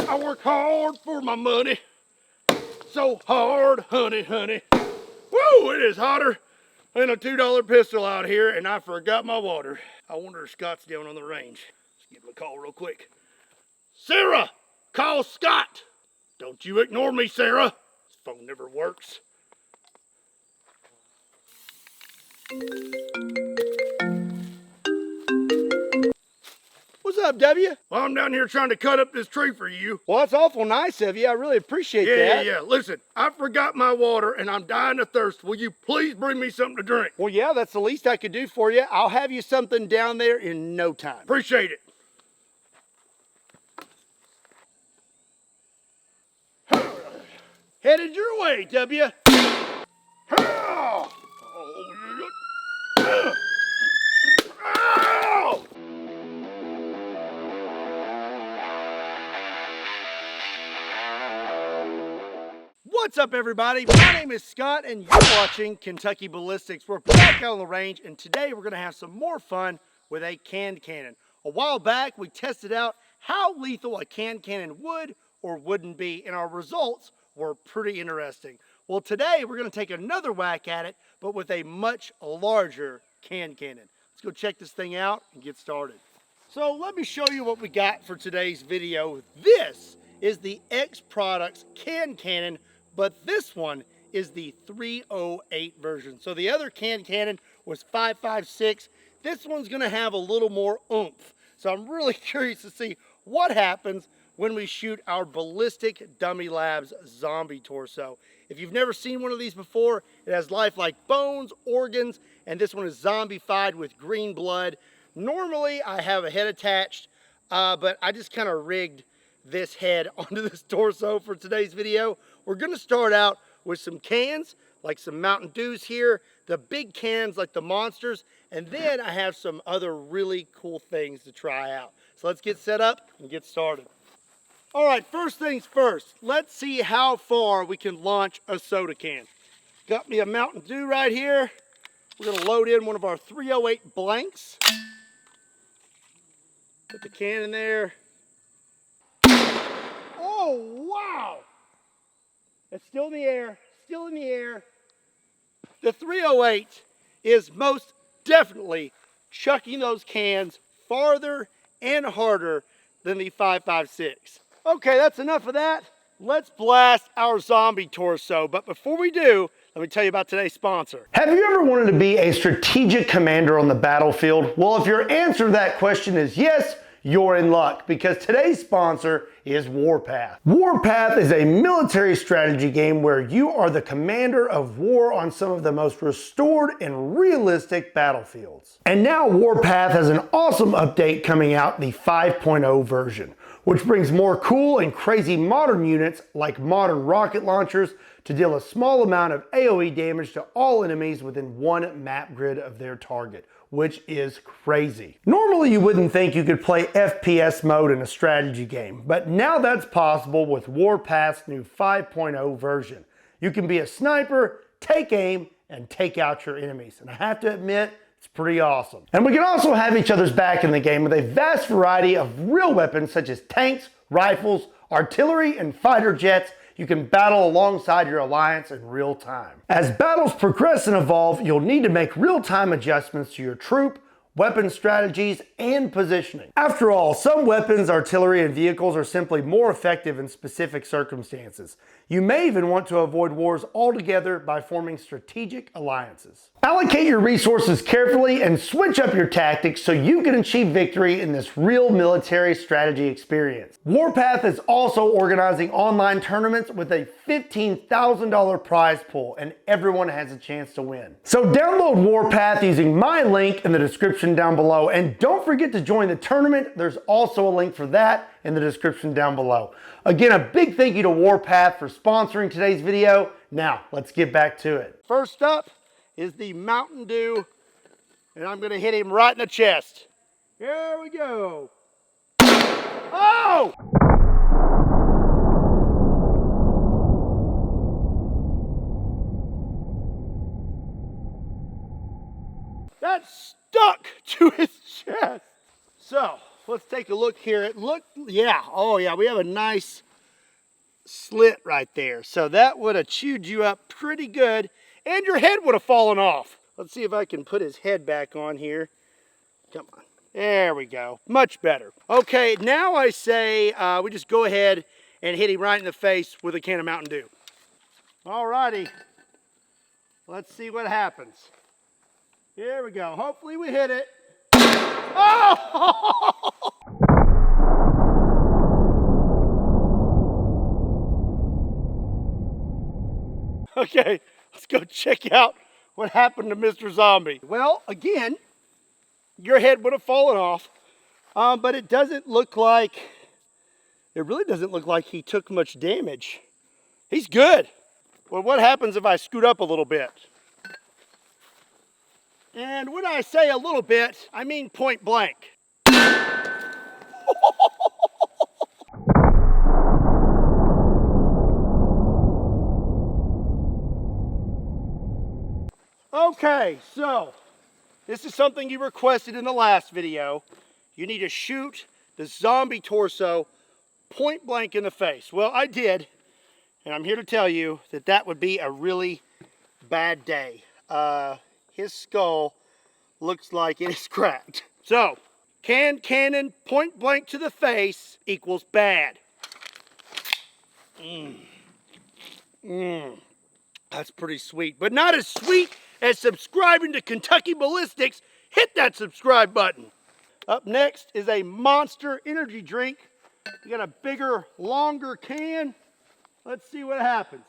I work hard for my money. So hard, honey, honey. Woo, it is hotter than a $2 pistol out here, and I forgot my water. I wonder if Scott's down on the range. Let's give him a call real quick. Sarah, call Scott. Don't you ignore me, Sarah. This phone never works. What's up, W? Well, I'm down here trying to cut up this tree for you. Well, that's awful nice of you. I really appreciate that. Yeah. Listen, I forgot my water and I'm dying of thirst. Will you please bring me something to drink? Well, yeah, that's the least I could do for you. I'll have you something down there in no time. Appreciate it. Headed your way, W. What's up, everybody? My name is Scott, and you're watching Kentucky Ballistics. We're back out on the range, and today we're going to have some more fun with a canned cannon. A while back, we tested out how lethal a canned cannon would or wouldn't be, and our results were pretty interesting. Well, today we're going to take another whack at it, but with a much larger canned cannon. Let's go check this thing out and get started. So let me show you what we got for today's video. This is the X Products canned cannon, but this one is the 308 version. So the other canned cannon was 5.56. This one's gonna have a little more oomph. So I'm really curious to see what happens when we shoot our Ballistic Dummy Labs zombie torso. If you've never seen one of these before, it has lifelike bones, organs, and this one is zombified with green blood. Normally I have a head attached, but I just kind of rigged this head onto this torso for today's video. We're gonna start out with some cans, like some Mountain Dews here, the big cans like the monsters, and then I have some other really cool things to try out. So let's get set up and get started. All right, first things first, let's see how far we can launch a soda can. Got me a Mountain Dew right here. We're gonna load in one of our 308 blanks. Put the can in there. Oh, wow! It's still in the air, still in the air. The 308 is most definitely chucking those cans farther and harder than the 5.56. Okay, that's enough of that. Let's blast our zombie torso. But before we do, let me tell you about today's sponsor. Have you ever wanted to be a strategic commander on the battlefield? Well, if your answer to that question is yes, you're in luck, because today's sponsor is Warpath. Warpath is a military strategy game where you are the commander of war on some of the most restored and realistic battlefields. And now Warpath has an awesome update coming out, the 5.0 version, which brings more cool and crazy modern units like modern rocket launchers to deal a small amount of AoE damage to all enemies within one map grid of their target, which is crazy. Normally you wouldn't think you could play FPS mode in a strategy game, but now that's possible with Warpath's new 5.0 version. You can be a sniper, take aim, and take out your enemies. And I have to admit, it's pretty awesome. And we can also have each other's back in the game with a vast variety of real weapons such as tanks, rifles, artillery, and fighter jets. You can battle alongside your alliance in real time. As battles progress and evolve, you'll need to make real-time adjustments to your troop, weapon strategies, and positioning. After all, some weapons, artillery, and vehicles are simply more effective in specific circumstances. You may even want to avoid wars altogether by forming strategic alliances. Allocate your resources carefully and switch up your tactics so you can achieve victory in this real military strategy experience. Warpath is also organizing online tournaments with a $15,000 prize pool, and everyone has a chance to win. So download Warpath using my link in the description down below, and don't forget to join the tournament. There's also a link for that in the description down below. Again, a big thank you to Warpath for sponsoring today's video. Now, let's get back to it. First up is the Mountain Dew, and I'm gonna hit him right in the chest. Here we go. Oh! That stuck to his chest. So, let's take a look here. Yeah, oh yeah, we have a nice slit right there. So that would have chewed you up pretty good, and your head would have fallen off. Let's see if I can put his head back on here. Come on. There we go. Much better. Okay, now I say we just go ahead and hit him right in the face with a can of Mountain Dew. Alrighty. Let's see what happens. Here we go. Hopefully we hit it. Oh! Okay, let's go check out what happened to Mr. Zombie. Well, again, your head would have fallen off, but it really doesn't look like he took much damage. He's good. Well, what happens if I scoot up a little bit? And when I say a little bit, I mean point blank. Okay, so this is something you requested in the last video. You need to shoot the zombie torso point blank in the face. Well, I did, and I'm here to tell you that that would be a really bad day. His skull looks like it is cracked. So, cannon point blank to the face equals bad. That's pretty sweet, but not as sweet as subscribing to Kentucky Ballistics. Hit that subscribe button. Up next is a Monster energy drink. We got a bigger, longer can. Let's see what happens.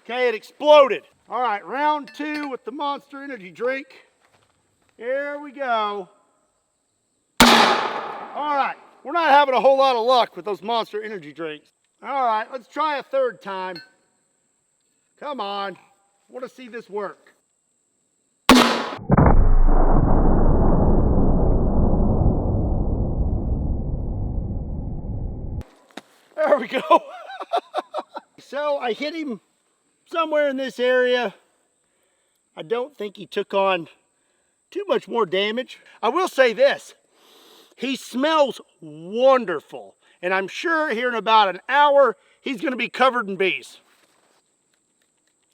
Okay, it exploded. All right, round 2 with the Monster energy drink. Here we go. All right, we're not having a whole lot of luck with those Monster energy drinks. All right, let's try a third time. Come on, I want to see this work. There we go. So I hit him somewhere in this area. I don't think he took on too much more damage. I will say this, he smells wonderful. And I'm sure here in about an hour, he's gonna be covered in bees.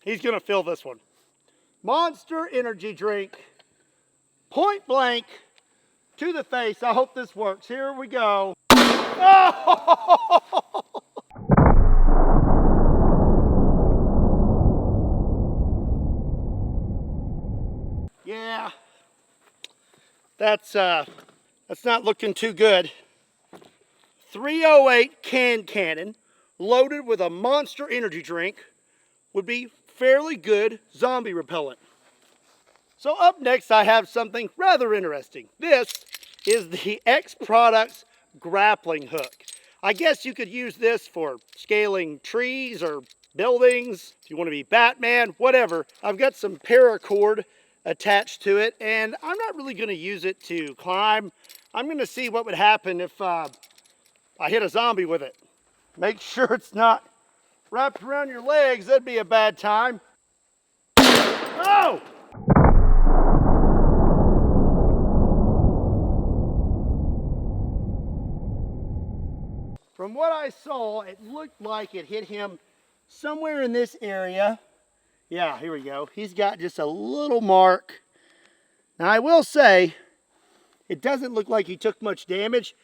He's gonna fill this one. Monster energy drink, point blank to the face. I hope this works. Here we go. Oh! Yeah, that's not looking too good. 308 cannon loaded with a Monster energy drink would be fairly good zombie repellent. So up next I have something rather interesting. This is the X Products grappling hook. I guess you could use this for scaling trees or buildings. If you want to be Batman, whatever. I've got some paracord attached to it, and I'm not really going to use it to climb. I'm going to see what would happen if I hit a zombie with it. Make sure it's not wrapped around your legs. That'd be a bad time. Oh! From what I saw, it looked like it hit him somewhere in this area. Yeah, here we go. He's got just a little mark. Now I will say, it doesn't look like he took much damage,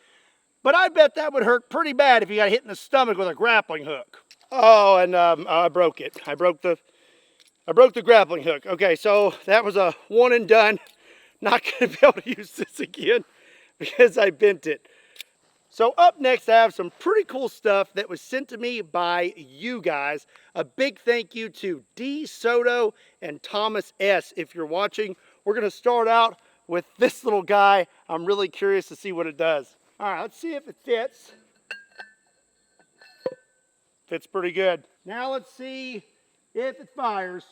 but I bet that would hurt pretty bad if he got hit in the stomach with a grappling hook. Oh, and I broke it. I broke the grappling hook. Okay, so that was a one and done. Not gonna be able to use this again because I bent it. So up next, I have some pretty cool stuff that was sent to me by you guys. A big thank you to D. Soto and Thomas S. If you're watching, we're gonna start out with this little guy. I'm really curious to see what it does. All right, let's see if it fits. Fits pretty good. Now let's see if it fires.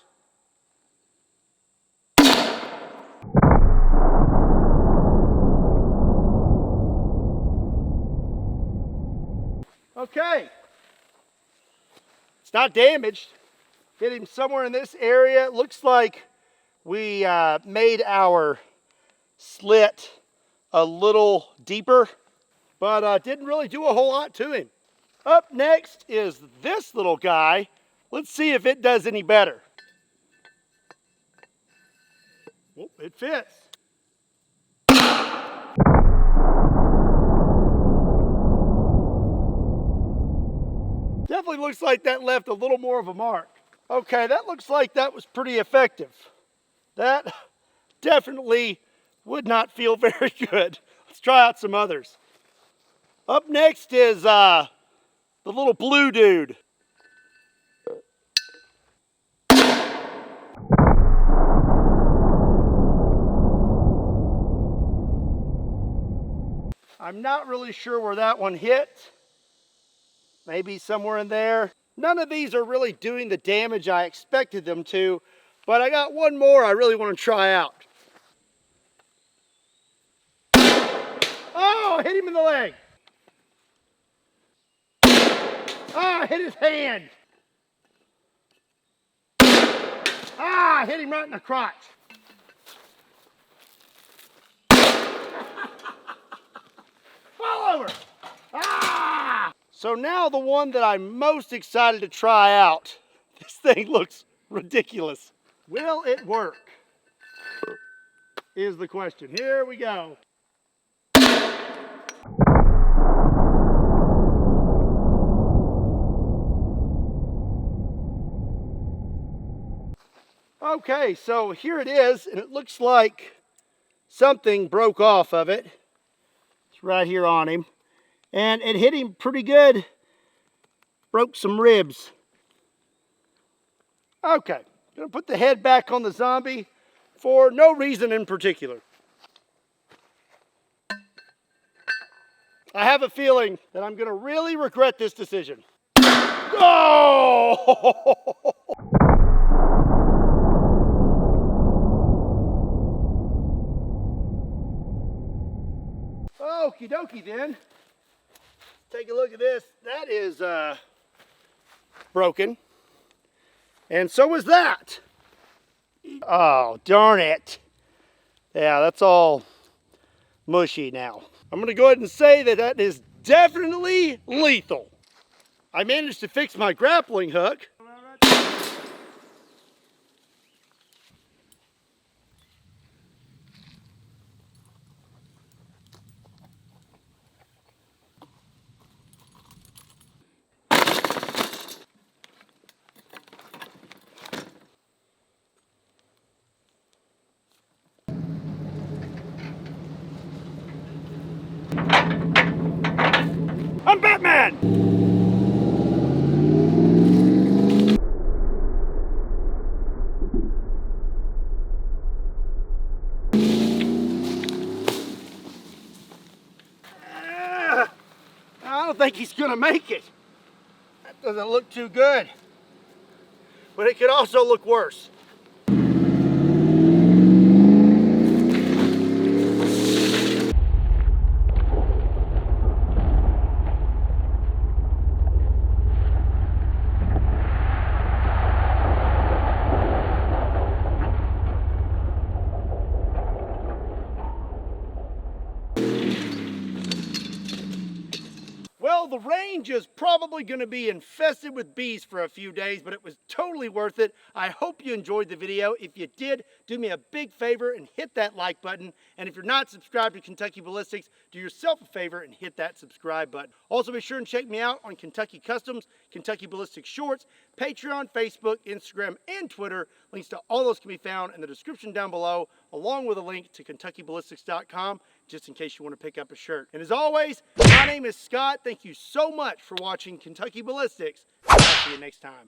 Okay, it's not damaged. Hit him somewhere in this area. It looks like we made our slit a little deeper, but didn't really do a whole lot to him. Up next is this little guy. Let's see if it does any better. Oh, it fits. Definitely looks like that left a little more of a mark. Okay, that looks like that was pretty effective. That definitely would not feel very good. Let's try out some others. Up next is the little blue dude. I'm not really sure where that one hit. Maybe somewhere in there. None of these are really doing the damage I expected them to, but I got one more I really want to try out. Oh, I hit him in the leg. Oh, I hit his hand. Ah, I hit him right in the crotch. Fall over. Ah! So now the one that I'm most excited to try out. This thing looks ridiculous. Will it work? Is the question. Here we go. Okay, so here it is, and it looks like something broke off of it. It's right here on him. And it hit him pretty good. Broke some ribs. Okay, gonna put the head back on the zombie for no reason in particular. I have a feeling that I'm gonna really regret this decision. Oh! Okie dokie then. Take a look at this. That is broken. And so is that. Oh, darn it. Yeah, that's all mushy now. I'm going to go ahead and say that that is definitely lethal. I managed to fix my grappling hook. I'm Batman! I don't think he's gonna make it. That doesn't look too good. But it could also look worse. Well, the range is probably going to be infested with bees for a few days, but it was totally worth it. I hope you enjoyed the video. If you did, do me a big favor and hit that like button. And if you're not subscribed to Kentucky Ballistics, do yourself a favor and hit that subscribe button. Also, be sure and check me out on Kentucky Customs, Kentucky Ballistics Shorts, Patreon, Facebook, Instagram, and Twitter. Links to all those can be found in the description down below, along with a link to KentuckyBallistics.com, just in case you want to pick up a shirt. And as always, my name is Scott. Thank you so much for watching Kentucky Ballistics. I'll see you next time.